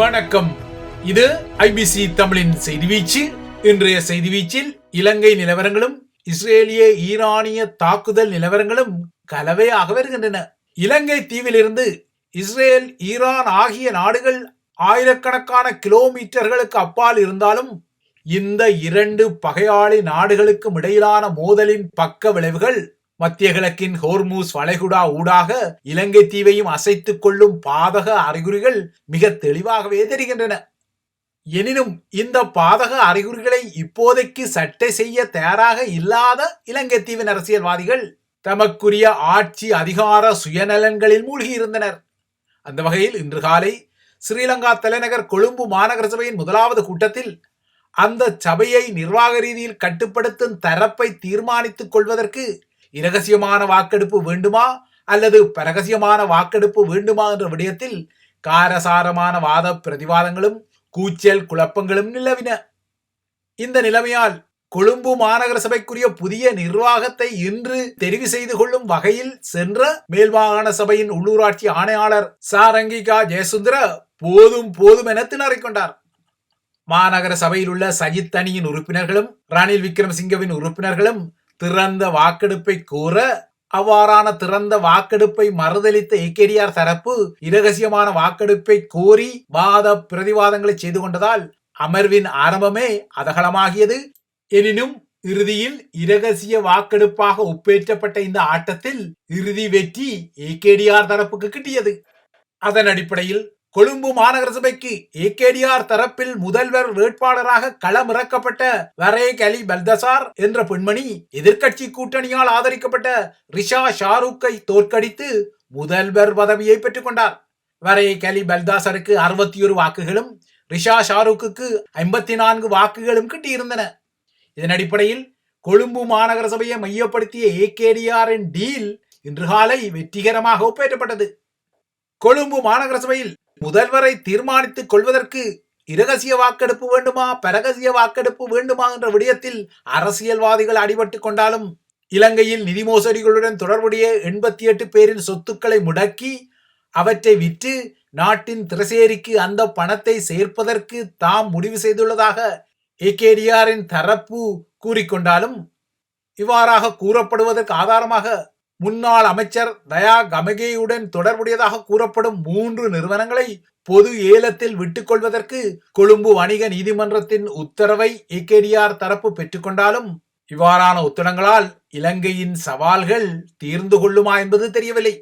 வணக்கம். இது ஐபிசி தமிழின் செய்தி வீச்சு. இன்றைய செய்தி வீச்சில் இலங்கை நிலவரங்களும் இஸ்ரேலிய ஈரானிய தாக்குதல் நிலவரங்களும் கலவையாக வருகின்றன. இலங்கை தீவிலிருந்து இஸ்ரேல் ஈரான் ஆகிய நாடுகள் ஆயிரக்கணக்கான கிலோமீட்டர்களுக்கு அப்பால் இருந்தாலும் இந்த இரண்டு பகையாளி நாடுகளுக்கும் இடையிலான மோதலின் பக்க விளைவுகள் மத்திய கிழக்கின் ஹோர்மூஸ் வளைகுடா ஊடாக இலங்கை தீவையும் அசைத்துக் கொள்ளும் பாதக அறிகுறிகள் மிக தெளிவாகவே தெரிகின்றன. எனினும் இந்த பாதக அறிகுறிகளை இப்போதைக்கு சட்டை செய்ய தயாராக இல்லாத இலங்கை தீவின் அரசியல்வாதிகள் தமக்குரிய ஆட்சி அதிகார சுயநலன்களில் மூழ்கியிருந்தனர். அந்த வகையில் இன்று காலை ஸ்ரீலங்கா தலைநகர் கொழும்பு மாநகர சபையின் முதலாவது கூட்டத்தில் அந்த சபையை நிர்வாக ரீதியில் கட்டுப்படுத்தும் தரப்பை தீர்மானித்துக் கொள்வதற்கு இரகசியமான வாக்கெடுப்பு வேண்டுமா அல்லது பரகசியமான வாக்கெடுப்பு வேண்டுமா என்ற விடயத்தில் காரசாரமான வாத பிரதிவாதங்களும் கூச்சல் குழப்பங்களும் நிலவின. இந்த நிலைமையால் கொழும்பு மாநகர சபைக்குரிய புதிய நிர்வாகத்தை இன்று தெரிவு செய்து கொள்ளும் வகையில் சென்ற மேல்மாகாண சபையின் உள்ளூராட்சி ஆணையாளர் சாரங்கிகா ஜெயசுந்தர போதும் என திணறிக்கொண்டார். மாநகர சபையில் உள்ள சஜித் அணியின் உறுப்பினர்களும் ரணில் விக்ரமசிங்கவின் உறுப்பினர்களும் திறந்த வாக்கெடுப்பை கோர அவ்வாறான திறந்த வாக்கெடுப்பை மறுதளித்த ஏகேடிஆர் தரப்பு இரகசியமான வாக்கெடுப்பை கோரி வாத பிரதிவாதங்களை செய்து கொண்டதால் அமர்வின் ஆரம்பமே அதகலமாகியது. எனினும் இறுதியில் இரகசிய வாக்கெடுப்பாக ஒப்பேற்றப்பட்ட இந்த ஆட்டத்தில் இறுதி வெற்றி ஏகேடிஆர் தரப்புக்கு கிட்டியது. அதன் அடிப்படையில் கொழும்பு மாநகர சபைக்கு ஏகேடிஆர் தரப்பில் முதல்வர் வேட்பாளராக களமிறக்கப்பட்ட வரேக் அலி பல்தசார் என்ற பெண்மணி எதிர்க்கட்சி கூட்டணியால் ஆதரிக்கப்பட்ட ரிஷா ஷாருக்கை தோற்கடித்து முதல்வர் பதவியை பெற்றுக் கொண்டார். வரேக் அலி பல்தாசருக்கு 61 வாக்குகளும் ரிஷா ஷாருக்கு 54 வாக்குகளும் கிட்டியிருந்தன. இதன் அடிப்படையில் கொழும்பு மாநகர சபையை மையப்படுத்திய ஏகேடிஆரின் டீல் இன்று காலை வெற்றிகரமாக ஒப்பேற்றப்பட்டது. கொழும்பு மாநகர சபையில் முதல்வரை தீர்மானித்துக் கொள்வதற்கு இரகசிய வாக்கெடுப்பு வேண்டுமா பரகசிய வாக்கெடுப்பு வேண்டுமா என்ற விடயத்தில் அரசியல்வாதிகள் அடிபட்டுக் கொண்டாலும் இலங்கையில் நிதி மோசடிகளுடன் தொடர்புடைய 88 பேரின் சொத்துக்களை முடக்கி அவற்றை விற்று நாட்டின் திரசேரிக்கு அந்த பணத்தை சேர்ப்பதற்கு தாம் முடிவு செய்துள்ளதாக ஏகேடிஆரின் தரப்பு கூறிக்கொண்டாலும் இவ்வாறாக கூறப்படுவதற்கு ஆதாரமாக முன்னாள் அமைச்சர் தயா கமகேயுடன் தொடர்புடையதாக கூறப்படும் 3 நிறுவனங்களை பொது ஏலத்தில் விட்டுக் கொள்வதற்கு கொழும்பு வணிக நீதிமன்றத்தின் உத்தரவை ஏகேடிஆர் தரப்பு பெற்றுக்கொண்டாலும் இவ்வாறான உத்தரங்களால் இலங்கையின் சவால்கள் தீர்ந்து கொள்ளுமா என்பது தெரியவில்லை.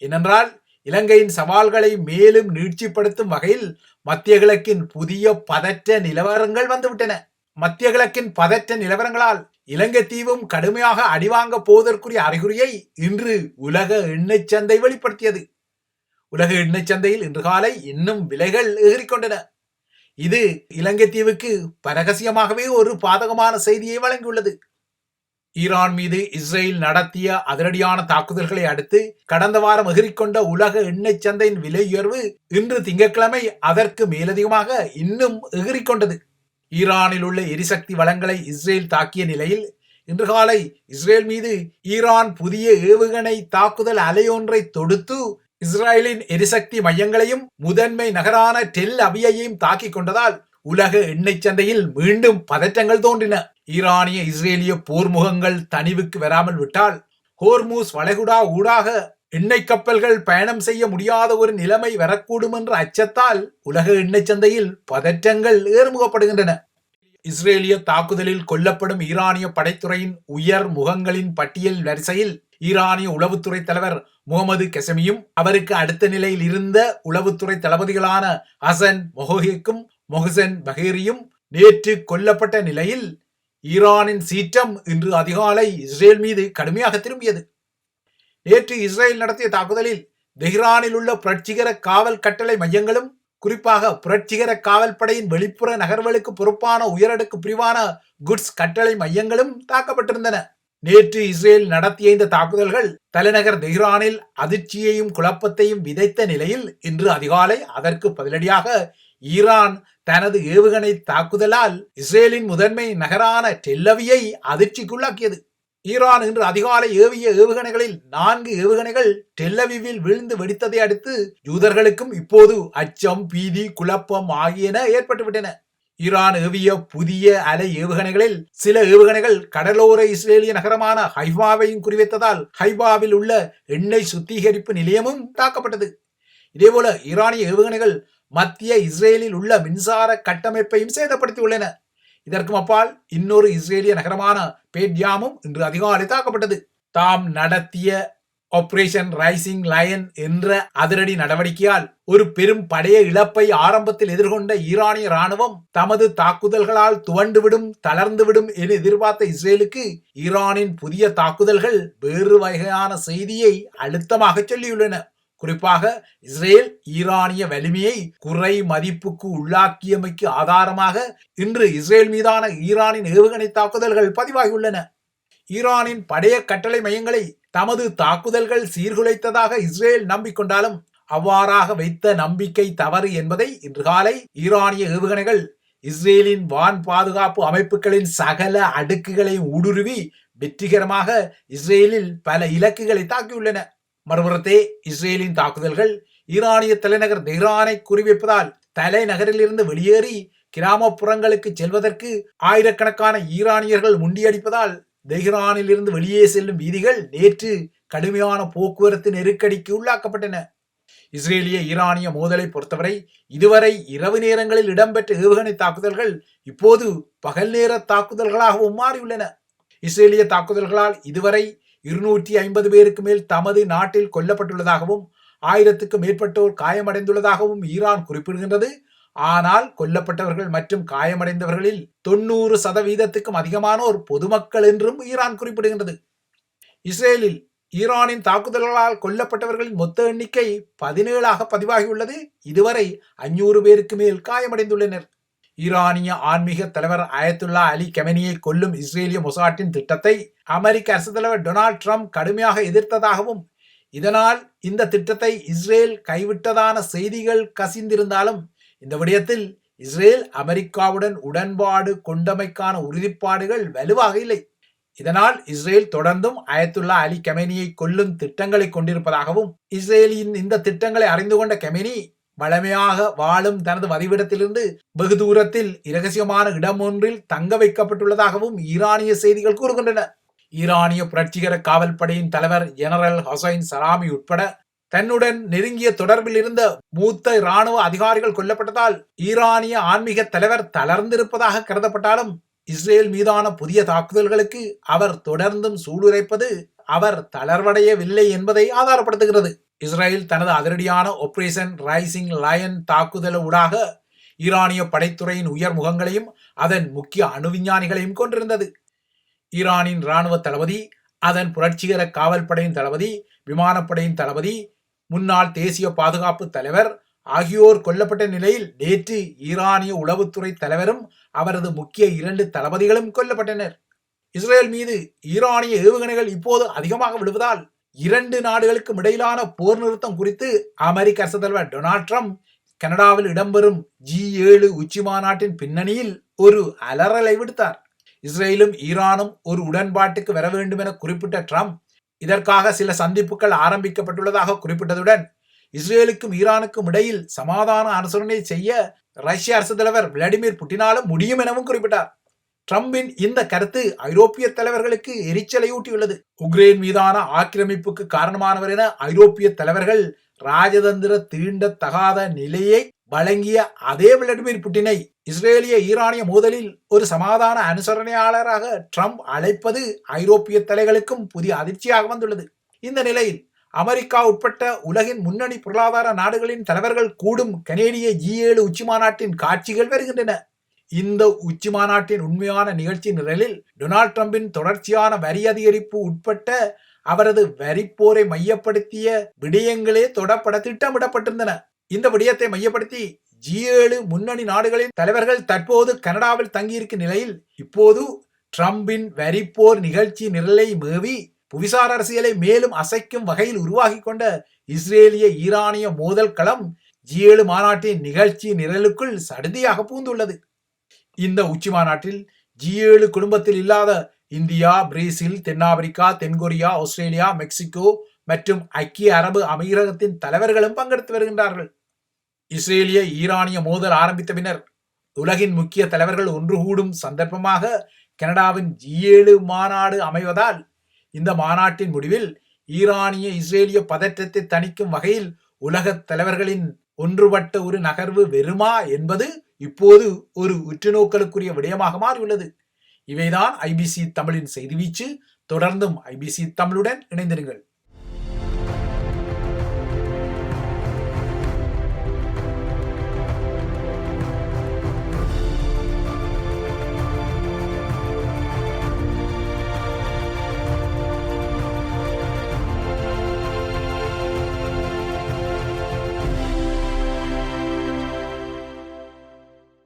ஏனென்றால் இலங்கையின் சவால்களை மேலும் நீட்சிப்படுத்தும் வகையில் மத்திய கிழக்கின் புதிய பதற்ற நிலவரங்கள் வந்துவிட்டன. மத்திய கிழக்கின் பதற்ற நிலவரங்களால் இலங்கை தீவும் கடுமையாக அடிவாங்க போவதற்குரிய அறிகுறியை இன்று உலக எண்ணெய் சந்தை வெளிப்படுத்தியது. உலக எண்ணெய் சந்தையில் இன்று காலை இன்னும் விலைகள் ஏறிக்கொண்டன. இது இலங்கை தீவுக்கு பரகசியமாகவே ஒரு பாதகமான செய்தியை வழங்கியுள்ளது. ஈரான் மீது இஸ்ரேல் நடத்திய அதிரடியான தாக்குதல்களை அடுத்து கடந்த வாரம் எகிரிக்கொண்ட உலக எண்ணெய் சந்தையின் விலை உயர்வு இன்று திங்கட்கிழமை அதற்கு மேலதிகமாக இன்னும் எகிரிக்கொண்டது. ஈரானில் உள்ள எரிசக்தி வளங்களை இஸ்ரேல் தாக்கிய நிலையில் இன்று காலை இஸ்ரேல் மீது ஈரான் புதிய ஏவுகணை தாக்குதல் அலையொன்றை தொடுத்து இஸ்ரேலின் எரிசக்தி மையங்களையும் முதன்மை நகரான டெல் அவியையும் தாக்கிக் கொண்டதால் உலக எண்ணெய் சந்தையில் மீண்டும் பதற்றங்கள் தோன்றின. ஈரானிய இஸ்ரேலிய போர்முகங்கள் தனிவுக்கு வராமல் விட்டால் ஹோர்மூஸ் வளைகுடா ஊடாக எண்ணெய் கப்பல்கள் பயணம் செய்ய முடியாத ஒரு நிலைமை வரக்கூடும் என்ற அச்சத்தால் உலக எண்ணெய் சந்தையில் பதற்றங்கள் ஏறுமுகப்படுகின்றன. இஸ்ரேலிய தாக்குதலில் கொல்லப்படும் ஈரானிய படைத்துறையின் உயர் முகங்களின் பட்டியல் வரிசையில் ஈரானிய உளவுத்துறை தலைவர் முகமது கெசமியும் அவருக்கு அடுத்த நிலையில் இருந்த உளவுத்துறை தளபதிகளான ஹசன் மொஹோஹிக்கும் மொஹசன் பஹேரியும் நேற்று கொல்லப்பட்ட நிலையில் ஈரானின் சீற்றம் இன்று அதிகாலை இஸ்ரேல் மீது கடுமையாக திரும்பியது. நேற்று இஸ்ரேல் நடத்திய தாக்குதலில் தெஹ்ரானில் உள்ள புரட்சிகர காவல் கட்டளை மையங்களும் குறிப்பாக புரட்சிகர காவல் படையின் வெளிப்புற நகர்வுகளுக்கு பொறுப்பான உயரடுக்கு பிரிவான குட்ஸ் கட்டளை மையங்களும் தாக்கப்பட்டிருந்தன. நேற்று இஸ்ரேல் நடத்திய இந்த தாக்குதல்கள் தலைநகர் தெஹ்ரானில் அதிர்ச்சியையும் குழப்பத்தையும் விதைத்த நிலையில் இன்று அதிகாலை அதற்கு பதிலடியாக ஈரான் தனது ஏவுகணை தாக்குதலால் இஸ்ரேலின் முதன்மை நகரான டெல் அவியை அதிர்ச்சிக்குள்ளாக்கியது. ஈரான் இன்று அதிகாலை ஏவிய ஏவுகணைகளில் 4 ஏவுகணைகள் டெல்லவிவில் விழுந்து வெடித்ததை அடுத்து யூதர்களுக்கும் இப்போது அச்சம், பீதி, குழப்பம் ஆகியன ஏற்பட்டுவிட்டன. ஈரான் ஏவிய புதிய அலை ஏவுகணைகளில் சில ஏவுகணைகள் கடலோர இஸ்ரேலிய நகரமான ஹைபாவையும் குறிவைத்ததால் ஹைபாவில் உள்ள எண்ணெய் சுத்திகரிப்பு நிலையமும் தாக்கப்பட்டது. இதேபோல ஈரானிய ஏவுகணைகள் மத்திய இஸ்ரேலில் உள்ள மின்சார கட்டமைப்பையும் சேதப்படுத்தியுள்ளன. இதற்கும் அப்பால் இன்னொரு இஸ்ரேலிய நகரமான பேட்யாமும் இன்று அதிகாலை தாக்கப்பட்டது. தாம் நடத்திய ஆபரேஷன் ரைசிங் லயன் என்ற அதிரடி நடவடிக்கையால் ஒரு பெரும் படைய இழப்பை ஆரம்பத்தில் எதிர்கொண்ட ஈரானிய ராணுவம் தமது தாக்குதல்களால் துவண்டுவிடும், தளர்ந்துவிடும் என எதிர்பார்த்த இஸ்ரேலுக்கு ஈரானின் புதிய தாக்குதல்கள் வேறு வகையான செய்தியை அழுத்தமாக சொல்லியுள்ளன. குறிப்பாக இஸ்ரேல் ஈரானிய வலிமையை குறை மதிப்புக்கு உள்ளாக்கியமைக்கு ஆதாரமாக இன்று இஸ்ரேல் மீதான ஈரானின் ஏவுகணை தாக்குதல்கள் பதிவாகியுள்ளன. ஈரானின் படைய கட்டளை மையங்களை தமது தாக்குதல்கள் சீர்குலைத்ததாக இஸ்ரேல் நம்பிக்கொண்டாலும் அவ்வாறாக வைத்த நம்பிக்கை தவறு என்பதை இன்று காலை ஈரானிய ஏவுகணைகள் இஸ்ரேலின் வான் பாதுகாப்பு அமைப்புகளின் சகல அடுக்குகளையும் ஊடுருவி வெற்றிகரமாக இஸ்ரேலில் பல இலக்குகளை தாக்கியுள்ளன. மறுபுறத்தே இஸ்ரேலின் தாக்குதல்கள் ஈரானிய தலைநகர் தெஹ்ரானை குறிவைப்பதால் தலைநகரிலிருந்து வெளியேறி கிராமப்புறங்களுக்கு செல்வதற்கு ஆயிரக்கணக்கான ஈரானியர்கள் முண்டியடிப்பதால் தெஹ்ரானில் இருந்து வெளியே செல்லும் வீதிகள் நேற்று கடுமையான போக்குவரத்து நெருக்கடிக்கு உள்ளாக்கப்பட்டன. இஸ்ரேலிய ஈரானிய மோதலை பொறுத்தவரை இதுவரை இரவு நேரங்களில் இடம்பெற்ற ஏவுகணை தாக்குதல்கள் இப்போது பகல் நேர தாக்குதல்களாகவும் மாறியுள்ளன. இஸ்ரேலிய தாக்குதல்களால் இதுவரை 250 பேருக்கு மேல் தமது நாட்டில் கொல்லப்பட்டுள்ளதாகவும் 1000க்கும் மேற்பட்டோர் காயமடைந்துள்ளதாகவும் ஈரான் குறிப்பிடுகின்றது. ஆனால் கொல்லப்பட்டவர்கள் மற்றும் காயமடைந்தவர்களில் 90% அதிகமானோர் பொதுமக்கள் என்றும் ஈரான் குறிப்பிடுகின்றது. இஸ்ரேலில் ஈரானின் தாக்குதல்களால் கொல்லப்பட்டவர்களின் மொத்த எண்ணிக்கை 17ஆக பதிவாகியுள்ளது. இதுவரை 500 பேருக்கு மேல் காயமடைந்துள்ளனர். ஈரானிய ஆன்மீக தலைவர் அயத்துல்லா அலி கெமனியை கொல்லும் இஸ்ரேலிய மொசாட்டின் திட்டத்தை அமெரிக்க அரசு தலைவர் டொனால்ட் ட்ரம்ப் கடுமையாக எதிர்த்ததாகவும் இதனால் இந்த திட்டத்தை இஸ்ரேல் கைவிட்டதான செய்திகள் கசிந்திருந்தாலும் இந்த விடயத்தில் இஸ்ரேல் அமெரிக்காவுடன் உடன்பாடு கொண்டமைக்கான உறுதிப்பாடுகள் வலுவாக இல்லை. இதனால் இஸ்ரேல் தொடர்ந்தும் அயத்துல்லா அலி கெமனியை கொல்லும் திட்டங்களை கொண்டிருப்பதாகவும் இஸ்ரேலின் இந்த திட்டங்களை அறிந்து கொண்ட கெமனி வளமையாக வாழும் தனது வதிவிடத்திலிருந்து வெகு தூரத்தில் இரகசியமான இடம் ஒன்றில் தங்க வைக்கப்பட்டுள்ளதாகவும் ஈரானிய செய்திகள் கூறுகின்றன. ஈரானிய புரட்சிகர காவல் படையின் தலைவர் ஜெனரல் ஹொசைன் சலாமி உட்பட தன்னுடன் நெருங்கிய தொடர்பில் இருந்த மூத்த இராணுவ அதிகாரிகள் கொல்லப்பட்டதால் ஈரானிய ஆன்மீக தலைவர் தளர்ந்திருப்பதாக கருதப்பட்டாலும் இஸ்ரேல் மீதான புதிய தாக்குதல்களுக்கு அவர் தொடர்ந்தும் சூளுரைப்பது அவர் தளர்வடையவில்லை என்பதை ஆதாரப்படுத்துகிறது. இஸ்ரேல் தனது அதிரடியான ஆபரேஷன் ரைசிங் லயன் தாக்குதல் ஊடாக ஈரானிய படைத்துறையின் உயர் முகங்களையும் அதன் முக்கிய அணு விஞ்ஞானிகளையும் கொண்டிருந்தது. ஈரானின் இராணுவ தளபதி, அதன் புரட்சிகர காவல் படையின் தளபதி, விமானப்படையின் தளபதி, முன்னாள் தேசிய பாதுகாப்பு தலைவர் ஆகியோர் கொல்லப்பட்ட நிலையில் நேற்று ஈரானிய உளவுத்துறை தலைவரும் அவரது முக்கிய 2 தளபதிகளும் கொல்லப்பட்டனர். இஸ்ரேல் மீது ஈரானிய ஏவுகணைகள் இப்போது அதிகமாக விழுவதால் 2 நாடுகளுக்கும் இடையிலான போர் நிறுத்தம் குறித்து அமெரிக்க அரசு தலைவர் டொனால்ட் ட்ரம்ப் கனடாவில் இடம்பெறும் G7 உச்சி மாநாட்டின் பின்னணியில் ஒரு அலறலை விடுத்தார். இஸ்ரேலும் ஈரானும் ஒரு உடன்பாட்டுக்கு வர வேண்டும் என குறிப்பிட்ட ட்ரம்ப் இதற்காக சில சந்திப்புகள் ஆரம்பிக்கப்பட்டுள்ளதாக குறிப்பிட்டதுடன் இஸ்ரேலுக்கும் ஈரானுக்கும் இடையில் சமாதான அனுசரணை செய்ய ரஷ்ய அரசு தலைவர் விளாடிமிர் புட்டினாலும் முடியும் எனவும் குறிப்பிட்டார். ட்ரம்பின் இந்த கருத்து ஐரோப்பிய தலைவர்களுக்கு எரிச்சலையூட்டியுள்ளது. உக்ரைன் மீதான ஆக்கிரமிப்புக்கு காரணமானவர் என ஐரோப்பிய தலைவர்கள் ராஜதந்திர தீண்டத்தகாத நிலையை வழங்கிய அதே விளாடிமிர் புட்டினை இஸ்ரேலிய ஈரானிய மோதலில் ஒரு சமாதான அனுசரணையாளராக ட்ரம்ப் அழைப்பது ஐரோப்பிய தலைவர்களுக்கும் புதிய அதிர்ச்சியாக வந்துள்ளது. இந்த நிலையில் அமெரிக்கா உட்பட்ட உலகின் முன்னணி பொருளாதார நாடுகளின் தலைவர்கள் கூடும் கனேடிய G7 உச்சி மாநாட்டின் காட்சிகள் வருகின்றன. இந்த உச்சி மாநாட்டின் உண்மையான நிகழ்ச்சி நிரலில் டொனால்ட் ட்ரம்பின் தொடர்ச்சியான வரி அதிகரிப்பு உட்பட்ட அவரது வரிப்போரை மையப்படுத்திய விடயங்களே தொடப்பட திட்டமிடப்பட்டிருந்தன. இந்த விடயத்தை மையப்படுத்தி G7 முன்னணி நாடுகளின் தலைவர்கள் தற்போது கனடாவில் தங்கியிருக்கும் நிலையில் இப்போது ட்ரம்பின் வரிப்போர் நிகழ்ச்சி நிரலை மேவி புவிசார் அரசியலை மேலும் அசைக்கும் வகையில் உருவாகி கொண்ட இஸ்ரேலிய ஈரானிய மோதல் களம் G7 மாநாட்டின் நிகழ்ச்சி நிரலுக்குள் சடுதியாக பூந்துள்ளது. இந்த உச்சி மாநாட்டில் G7 குடும்பத்தில் இல்லாத இந்தியா, பிரேசில், தென்னாப்பிரிக்கா, தென்கொரியா, ஆஸ்திரேலியா, மெக்சிகோ மற்றும் ஐக்கிய அரபு அமீரகத்தின் தலைவர்களும் பங்கெடுத்து வருகின்றார்கள். இஸ்ரேலிய ஈரானிய மோதல் ஆரம்பித்த பின்னர் உலகின் முக்கிய தலைவர்கள் ஒன்று கூடும் சந்தர்ப்பமாக கனடாவின் G7 மாநாடு அமைவதால் இந்த மாநாட்டின் முடிவில் ஈரானிய இஸ்ரேலிய பதற்றத்தை தணிக்கும் வகையில் உலக தலைவர்களின் ஒன்றுபட்ட ஒரு நகர்வு வெறுமா என்பது இப்போது ஒரு உற்றுநோக்கலுக்குரிய விடயமாக மாறியுள்ளது. இவைதான் IBC தமிழின் செய்தி வீச்சு. தொடர்ந்தும் IBC தமிழுடன் இணைந்திருங்கள்.